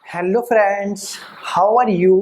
Hello friends, how are you.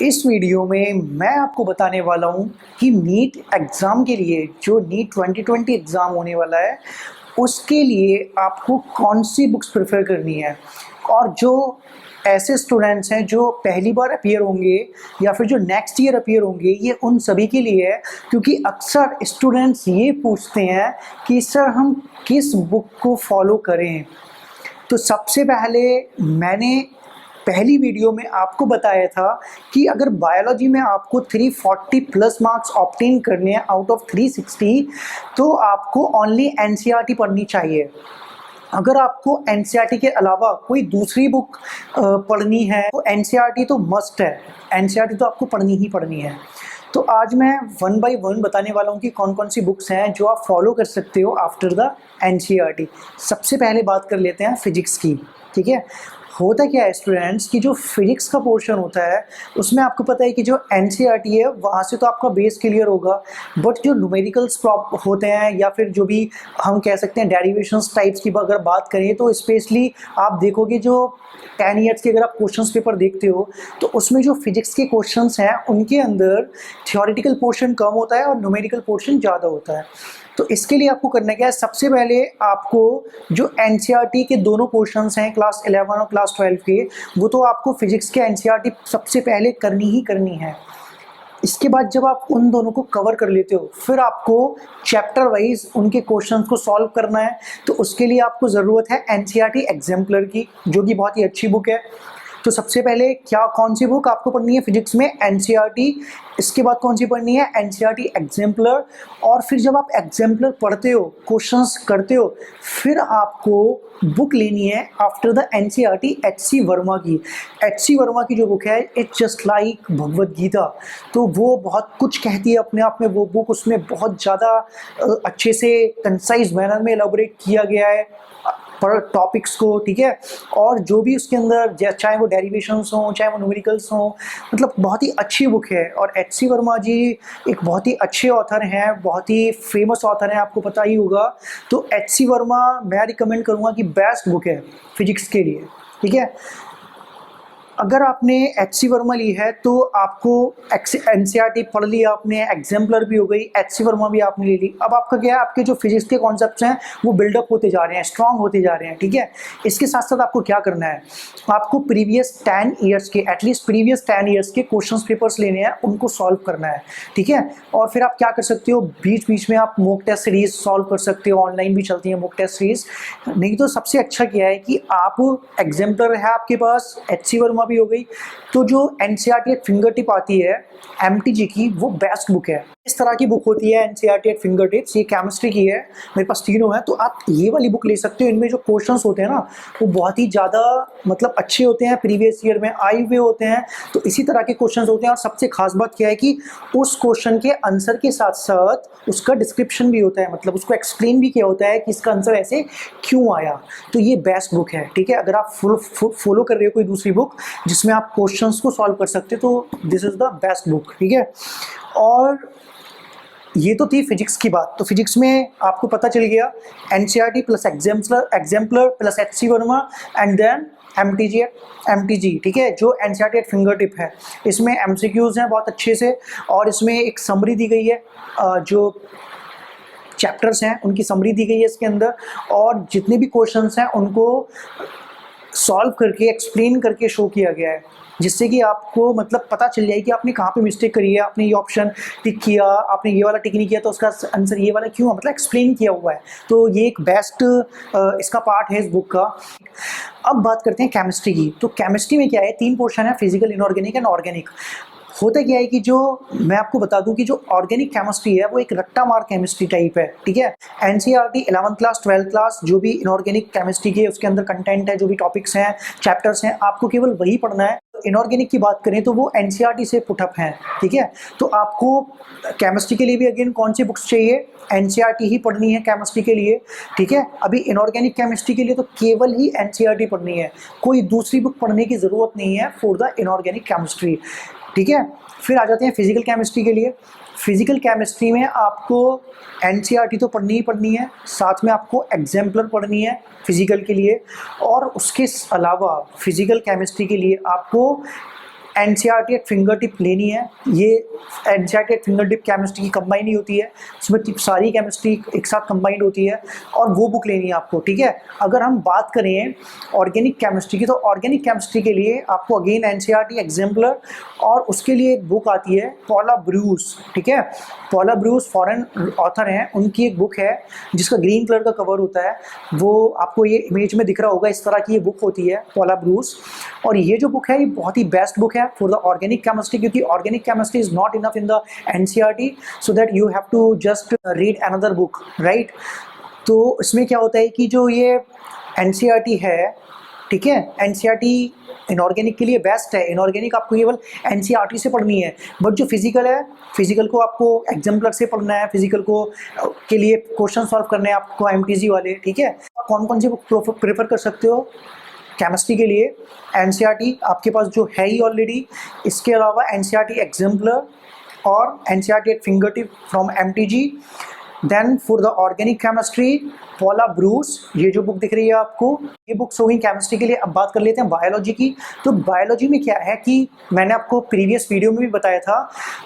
इस video में मैं आपको बताने वाला हूँ कि नीट एग्ज़ाम के लिए जो नीट 2020 एग्ज़ाम होने वाला है उसके लिए आपको कौन सी बुक्स प्रेफर करनी है। और जो ऐसे स्टूडेंट्स हैं जो पहली बार अपीयर होंगे या फिर जो नेक्स्ट ईयर अपीयर होंगे, ये उन सभी के लिए है, क्योंकि अक्सर स्टूडेंट्स ये पूछते हैं कि सर हम किस बुक को फॉलो करें। तो सबसे पहले मैंने पहली वीडियो में आपको बताया था कि अगर बायोलॉजी में आपको 340 प्लस मार्क्स ऑब्टेन करने हैं आउट ऑफ 360, तो आपको ओनली एनसीईआरटी पढ़नी चाहिए। अगर आपको एनसीईआरटी के अलावा कोई दूसरी बुक पढ़नी है तो एनसीईआरटी तो मस्ट है, एनसीईआरटी तो आपको पढ़नी ही पढ़नी है। तो आज मैं वन बाय वन बताने वाला हूँ कि कौन कौन सी बुक्स हैं जो आप फॉलो कर सकते हो आफ्टर द एनसीईआरटी। सबसे पहले बात कर लेते हैं फिजिक्स की। ठीक है, होता क्या है स्टूडेंट्स कि जो फिजिक्स का पोर्शन होता है उसमें आपको पता है कि जो एनसीईआरटी है वहाँ से तो आपका बेस क्लियर होगा, बट जो न्यूमेरिकल्स होते हैं या फिर जो भी हम कह सकते हैं डेरिवेशंस टाइप्स की अगर बात करें तो स्पेशली आप देखोगे जो 10 ईयर्स के अगर आप क्वेश्चंस पेपर देखते हो तो उसमें जो फिजिक्स के क्वेश्चंस हैं उनके अंदर थियोरेटिकल पोर्शन कम होता है और न्यूमेरिकल पोर्शन ज़्यादा होता है। तो इसके लिए आपको करना क्या है, सबसे पहले आपको जो एनसीईआरटी के दोनों पोर्शंस हैं क्लास 11 और क्लास 12 के, वो तो आपको फिजिक्स के एनसीईआरटी सबसे पहले करनी ही करनी है। इसके बाद जब आप उन दोनों को कवर कर लेते हो फिर आपको चैप्टर वाइज उनके क्वेश्चंस को सॉल्व करना है। तो उसके लिए आपको ज़रूरत है एनसीईआरटी एग्जाम्पलर की, जो कि बहुत ही अच्छी बुक है। तो सबसे पहले कौन सी बुक आपको पढ़नी है फिजिक्स में, एनसीईआरटी। इसके बाद कौन सी पढ़नी है, एनसीईआरटी एग्जाम्पलर। और फिर जब आप एग्जाम्पलर पढ़ते हो, क्वेश्चंस करते हो, फिर आपको बुक लेनी है after the NCERT H C. Verma की। एच.सी. वर्मा की जो बुक है it's just like Bhagavad Gita. तो वो बहुत कुछ कहती है अपने आप में वो बुक, उसमें बहुत ज़्यादा अच्छे से कंसाइज मैनर में एलाबोरेट किया गया है पर टॉपिक्स को। ठीक है, और जो भी उसके अंदर चाहे वो डेरिवेशंस हों चाहे वो न्यूमेरिकल्स हों, मतलब बहुत ही अच्छी बुक है। और एच.सी. वर्मा जी एक बहुत ही अच्छे ऑथर हैं, बहुत ही फेमस ऑथर हैं, आपको पता ही होगा। तो एच.सी. वर्मा मैं रिकमेंड करूँगा कि बेस्ट बुक है फिजिक्स के लिए। ठीक है, अगर आपने एच.सी. वर्मा ली है तो आपको एनसीईआरटी पढ़ लिया आपने, एग्जाम्पलर भी हो गई, एच.सी. वर्मा भी आपने ले ली। अब आपका क्या है, आपके जो फिजिक्स के कॉन्सेप्ट्स हैं वो बिल्डअप होते जा रहे हैं, स्ट्रांग होते जा रहे हैं। ठीक है, इसके साथ साथ आपको क्या करना है, आपको प्रीवियस 10 ईयर्स के, एटलीस्ट प्रीवियस 10 ईयर्स के क्वेश्चन पेपर्स लेने हैं, उनको सॉल्व करना है। ठीक है, और फिर आप क्या कर सकते हो, बीच बीच में आप मॉक टेस्ट सीरीज सॉल्व कर सकते हो, ऑनलाइन भी चलती है मॉक टेस्ट सीरीज। नहीं तो सबसे अच्छा क्या है कि आप एग्जाम्पलर है आपके पास, एच.सी. वर्मा भी हो गई, तो जो एनसीईआरटी एट फिंगर टिप आती है एमटीजी की, वो बेस्ट बुक है। इस तरह की बुक होती है एनसीईआरटी एट फिंगर टिप्स, ये केमिस्ट्री की है, मेरे पास तीनों है, तो आप ये वाली बुक ले सकते हो। इनमें जो क्वेश्चंस होते हैं ना वो बहुत ही ज़्यादा मतलब अच्छे होते हैं, प्रीवियस ईयर में आए हुए होते हैं, तो इसी तरह के क्वेश्चंस होते हैं। और सबसे खास बात क्या है कि उस क्वेश्चन के आंसर के साथ साथ उसका डिस्क्रिप्शन भी होता है, मतलब उसको एक्सप्लेन भी किया होता है कि इसका आंसर ऐसे क्यों आया। तो ये बेस्ट बुक है। ठीक है, अगर आप फॉलो कर रहे हो कोई दूसरी बुक जिसमें आप क्वेश्चंस को सॉल्व कर सकते हो तो this is the best book. ठीक है, और ये तो थी फिजिक्स की बात। तो फिजिक्स में आपको पता चल गया NCERT plus exemplar plus H C. Verma and then MTG. ठीक है, जो एनसीईआरटी एट फिंगर टिप है, इसमें एमसीक्यूज हैं बहुत अच्छे से, और इसमें एक समरी दी गई है, जो चैप्टर्स हैं उनकी समरी दी गई है इसके अंदर, और जितने भी क्वेश्चंस हैं उनको सॉल्व करके एक्सप्लेन करके शो किया गया है, जिससे कि आपको मतलब पता चल जाए कि आपने कहाँ पे मिस्टेक करी है, आपने ये ऑप्शन टिक किया, आपने ये वाला टिक नहीं किया तो उसका आंसर ये वाला क्यों, मतलब एक्सप्लेन किया हुआ है। तो ये एक बेस्ट इसका पार्ट है इस बुक का। अब बात करते हैं केमिस्ट्री की। तो केमिस्ट्री में क्या है, 3 पोर्शन है, फिजिकल, इनऑर्गेनिक एंड ऑर्गेनिक। होता क्या है कि जो मैं आपको बता दूं कि जो ऑर्गेनिक केमिस्ट्री है वो एक रट्टा मार केमिस्ट्री टाइप है। ठीक है, NCERT 11th class 12th class जो भी इनऑर्गेनिक केमिस्ट्री के उसके अंदर कंटेंट है, जो भी टॉपिक्स हैं, चैप्टर्स हैं, आपको केवल वही पढ़ना है। इनऑर्गेनिक की बात करें तो वो एनसीईआरटी से पुटअप है। ठीक है, तो आपको केमिस्ट्री के लिए भी अगेन कौन सी बुक्स चाहिए, एनसीईआरटी ही पढ़नी है केमिस्ट्री के लिए। ठीक है, अभी इनऑर्गेनिक केमिस्ट्री के लिए तो केवल ही एनसीईआरटी पढ़नी है, कोई दूसरी बुक पढ़ने की ज़रूरत नहीं है फॉर द इनऑर्गेनिक केमिस्ट्री। ठीक है, फिर आ जाते हैं फिजिकल केमिस्ट्री के लिए। फिजिकल केमिस्ट्री में आपको एनसीईआरटी तो पढ़नी ही पढ़नी है, साथ में आपको एग्जाम्पलर पढ़नी है फिजिकल के लिए, और उसके अलावा फिजिकल केमिस्ट्री के लिए आपको एनसीईआरटी एट फिंगर टिप लेनी है। ये NCERT at finger tip chemistry की कंबाइन ही होती है, उसमें सारी केमिस्ट्री एक साथ कंबाइंड होती है, और वो बुक लेनी है आपको, ठीक है। अगर हम बात करें ऑर्गेनिक केमिस्ट्री की, तो ऑर्गेनिक केमिस्ट्री के लिए आपको अगेन एनसीईआरटी एग्जाम्पलर, और उसके लिए एक बुक आती है पॉला ब्रूस, ठीक है। पॉला ब्रूस फॉरेन ऑथर हैं, उनकी एक बुक है जिसका ग्रीन कलर का कवर होता है, वो आपको ये इमेज में दिख रहा होगा, इस तरह की ये बुक होती है पॉला ब्रूस। और ये जो बुक है ये बहुत ही बेस्ट बुक है फॉर द ऑर्गेनिक केमिस्ट्री, क्योंकि organic chemistry is not enough in the NCERT, so that you have to just read another book, right. तो इसमें क्या होता है कि जो ये एनसीईआरटी है, ठीक है, एनसीईआरटी इनऑर्गेनिक के लिए बेस्ट है। इनऑर्गेनिक आपको केवल एनसीईआरटी से पढ़नी है, बट जो फिजिकल है, फिजिकल को आपको एग्जाम्पलर से पढ़ना है, फिजिकल को के लिए क्वेश्चन सॉल्व करने हैं आपको एमटीजी वाले, ठीक है। आप कौन कौन सी बुक प्रेफर कर सकते हो केमिस्ट्री के लिए? एनसीईआरटी आपके पास जो है ही ऑलरेडी, इसके अलावा एनसीईआरटी एग्जाम्पलर और NCERT at fingertip from MTG. Then for the organic chemistry Paula Bruice, ये जो बुक दिख रही है आपको, ये बुक्स हो गई केमिस्ट्री के लिए। अब बात कर लेते हैं बायोलॉजी की। तो बायोलॉजी में क्या है कि मैंने आपको प्रीवियस वीडियो में भी बताया था,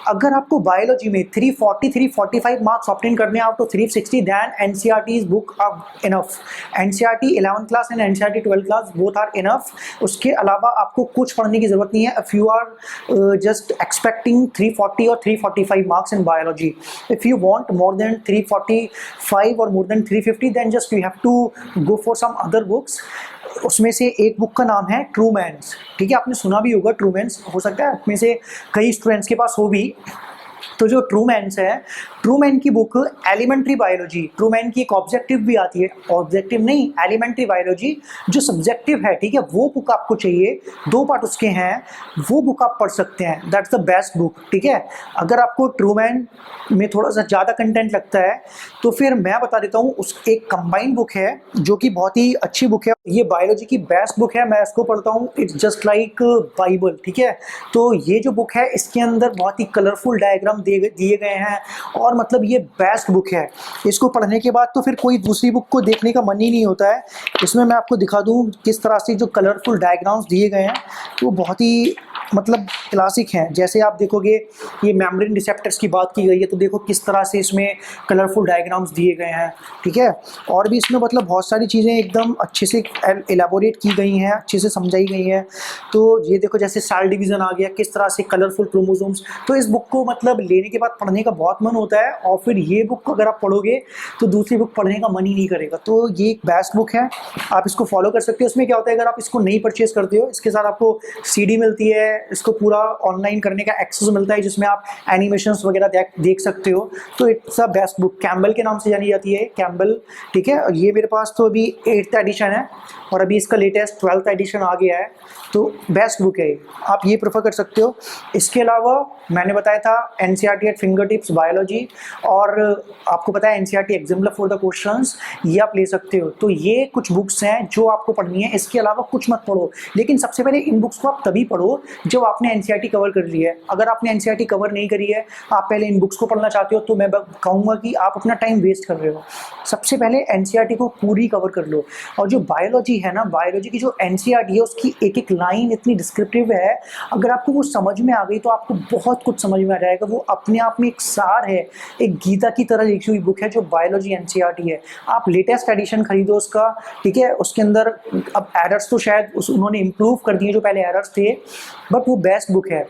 अगर आपको बायोलॉजी में 345 मार्क्स ऑब्टेन करने out of 360, then NCERT book are enough. NCERT 11th class and NCERT 12th class both are enough. उसके अलावा आपको कुछ पढ़ने की जरूरत नहीं है if you are just expecting 340 और 345 marks in biology. If you want more than 345 और more than 350, then just you have to go for some other books. उसमें से एक बुक का नाम है ट्रूमैन्स, ठीक है, आपने सुना भी होगा ट्रूमैन्स, हो सकता है आप में से कई स्टूडेंट्स के पास हो भी। तो जो ट्रूमैन्स है, ट्रूमैन की बुक एलिमेंट्री बायोलॉजी, ट्रूमैन की एक ऑब्जेक्टिव भी आती है, ऑब्जेक्टिव नहीं एलिमेंट्री बायोलॉजी जो सब्जेक्टिव है, ठीक है, वो बुक आपको चाहिए, 2 पार्ट उसके हैं, वो बुक आप पढ़ सकते हैं, दैट्स द बेस्ट बुक, ठीक है। अगर आपको ट्रूमैन में थोड़ा सा ज़्यादा कंटेंट लगता है तो फिर मैं बता देता हूँ, उस एक कंबाइंड बुक है जो कि बहुत ही अच्छी बुक है, ये बायोलॉजी की बेस्ट बुक है, मैं इसको पढ़ता हूँ, इट्स जस्ट लाइक बाइबल, ठीक है। तो ये जो बुक है इसके अंदर बहुत ही कलरफुल डायग्राम दिए गए हैं, और मतलब ये बेस्ट बुक है। इसको पढ़ने के बाद तो फिर कोई दूसरी बुक को देखने का मन ही नहीं होता है। इसमें मैं आपको दिखा दूं किस तरह से जो कलरफुल डायग्राम्स दिए गए हैं वो बहुत ही मतलब क्लासिक हैं। जैसे आप देखोगे ये मेम्ब्रेन रिसेप्टर्स की बात की गई है, तो देखो किस तरह से इसमें कलरफुल डायग्राम्स दिए गए हैं, ठीक है। और भी इसमें मतलब बहुत सारी चीज़ें एकदम अच्छे से एलाबोरेट की गई हैं, अच्छे से समझाई गई हैं। तो ये देखो जैसे सेल डिवीज़न आ गया, किस तरह से कलरफुल क्रोमोसोम्स, तो इस बुक को मतलब लेने के बाद पढ़ने का बहुत मन होता है, और फिर ये बुक अगर आप पढ़ोगे तो दूसरी बुक पढ़ने का मन ही नहीं करेगा। तो ये एक बेस्ट बुक है, आप इसको फॉलो कर सकते हो। इसमें क्या होता है, अगर आप इसको नहीं परचेज करते हो, इसके साथ आपको CD मिलती है, इसको पूरा ऑनलाइन करने का एक्सेस मिलता है जिसमें आप एनिमेशंस वगैरह देख सकते हो। तो it's a best book, Campbell के नाम से जानी जाती है, कैम्बल, ठीक है। ये मेरे पास तो अभी 8th एडिशन है और अभी इसका लेटेस्ट 12th एडिशन आ गया है, तो बेस्ट बुक है, आप ये प्रेफर कर सकते हो। इसके अलावा मैंने बताया था NCERT at finger tips biology, और आपको पता है NCERT exemplar for the questions, ये आप ले सकते हो। तो ये कुछ बुक्स हैं जो आपको पढ़नी है, इसके अलावा कुछ मत पढ़ो, लेकिन सबसे पहले इन बुक्स को आप तभी पढ़ो जब आपने एनसीईआरटी कवर कर ली है। अगर आपने एनसीईआरटी कवर नहीं करी है, आप पहले इन बुक्स को पढ़ना चाहते हो, तो मैं कहूँगा कि आप अपना टाइम वेस्ट कर रहे हो। सबसे पहले एनसीईआरटी को पूरी कवर कर लो। और जो बायोलॉजी है ना, बायोलॉजी की जो एनसीईआरटी है उसकी एक एक लाइन इतनी डिस्क्रिप्टिव है, अगर आपको वो समझ में आ गई तो आपको बहुत कुछ समझ में आ जाएगा। वो अपने आप में एक सार है, एक गीता की तरह लिखी हुई बुक है जो बायोलॉजी एनसीईआरटी है। आप लेटेस्ट एडिशन खरीदो उसका, ठीक है। उसके अंदर अब एरर्स तो शायद उन्होंने इम्प्रूव कर दिए, जो पहले एरर्स थे, बट वो बेस्ट बुक है,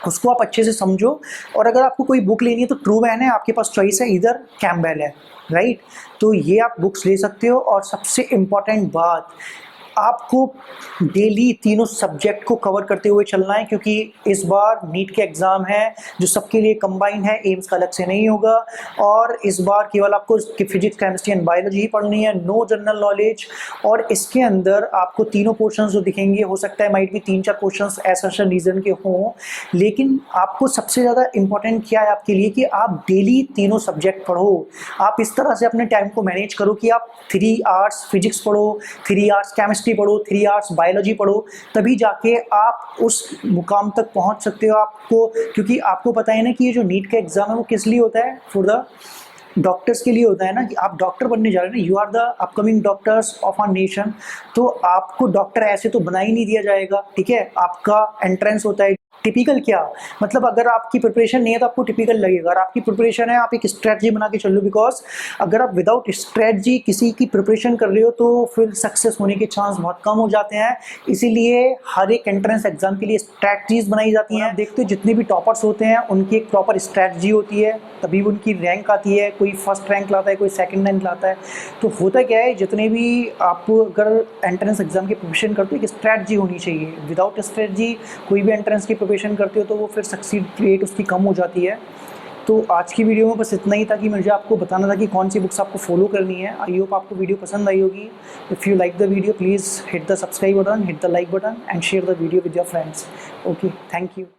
उसको आप अच्छे से समझो। और अगर आपको कोई बुक लेनी है तो ट्रूमैन है, आपके पास चॉइस है, इधर कैम्बेल है, राइट। तो ये आप बुक्स ले सकते हो। और सबसे इम्पॉर्टेंट बात, आपको डेली तीनों सब्जेक्ट को कवर करते हुए चलना है, क्योंकि इस बार नीट के एग्ज़ाम है जो सबके लिए कंबाइन है, एम्स का अलग से नहीं होगा। और इस बार केवल आपको फिजिक्स, केमिस्ट्री एंड बायोलॉजी ही पढ़नी है, नो जनरल नॉलेज। और इसके अंदर आपको तीनों पोर्शंस जो दिखेंगे, हो सकता है माइट भी 3-4 पोर्शंस एसेशन रीजन के हों, लेकिन आपको सबसे ज़्यादा इंपॉर्टेंट क्या है आपके लिए कि आप डेली तीनों सब्जेक्ट पढ़ो। आप इस तरह से अपने टाइम को मैनेज करो कि आप 3 आवर्स फिजिक्स पढ़ो, 3 आवर्स केमिस्ट्री केमिस्ट्री पढ़ो, 3 आवर्स बायोलॉजी पढ़ो, तभी जाके आप उस मुकाम तक पहुंच सकते हो। आपको, क्योंकि आपको पता है ना कि ये जो नीट का एग्ज़ाम है वो किस लिए होता है, फॉर द डॉक्टर्स के लिए होता है ना, कि आप डॉक्टर बनने जा रहे हैं ना, you are the upcoming doctors of our nation. तो आपको डॉक्टर ऐसे तो बना ही नहीं दिया जाएगा, ठीक है। आपका एंट्रेंस होता है। टिपिकल क्या मतलब, अगर आपकी प्रिपरेशन नहीं है तो आपको टिपिकल लगेगा। अगर आपकी प्रिपरेशन है, आप एक स्ट्रेटजी बना के चल लो, बिकॉज अगर आप विदाउट स्ट्रेटजी किसी की प्रिपरेशन कर रहे हो तो फिर सक्सेस होने के चांस बहुत कम हो जाते हैं। इसीलिए हर एक एंट्रेंस एग्जाम के लिए स्ट्रेटजीज बनाई जाती हैं। देखते हो जितने भी टॉपर्स होते हैं उनकी एक प्रॉपर स्ट्रेटजी होती है, तभी उनकी रैंक आती है। कोई फर्स्ट रैंक लाता है, कोई सेकंड रैंक लाता है। तो होता क्या है, जितने भी आप अगर एंट्रेंस एग्जाम की प्रिपरेशन करते हो, एक स्ट्रेटजी होनी चाहिए। विदाउट स्ट्रेटजी कोई भी एंट्रेंस की प्रिपरेशन करते हो तो वो फिर सक्सीड रेट उसकी कम हो जाती है। तो आज की वीडियो में बस इतना ही था कि मुझे आपको बताना था कि कौन सी बुक्स आपको फॉलो करनी है। आई होप आपको वीडियो पसंद आई होगी। If you like the video please hit the subscribe button, hit the like button and share the video with your friends. Okay, thank you.